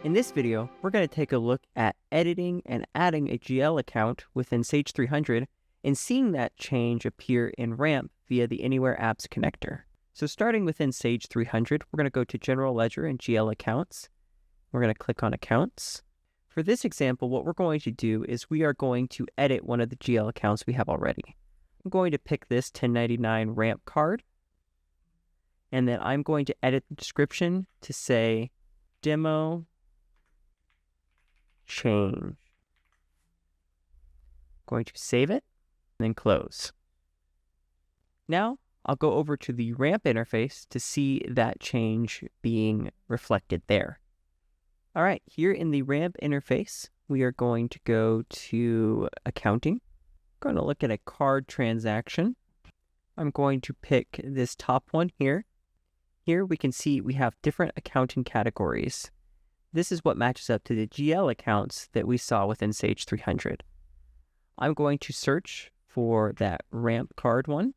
In this video, we're going to take a look at editing and adding a GL account within Sage 300 and seeing that change appear in RAMP via the Anyware Apps connector. So starting within Sage 300, we're going to go to General Ledger and GL Accounts. We're going to click on Accounts. For this example, what we're going to do is we are going to edit one of the GL accounts we have already. I'm going to pick this 1099 RAMP card, and then I'm going to edit the description to say demo change. Going to save it, and then close. Now, I'll go over to the RAMP interface to see that change being reflected there. All right, here in the RAMP interface, we are going to go to Accounting. I'm going to look at a card transaction. I'm going to pick this top one here. Here we can see we have different accounting categories. This is what matches up to the GL accounts that we saw within Sage 300. I'm going to search for that RAMP card one.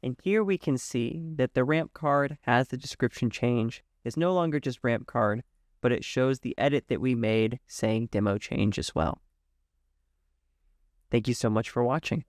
And here we can see that the RAMP card has the description change. It's no longer just RAMP card, but it shows the edit that we made saying demo change as well. Thank you so much for watching.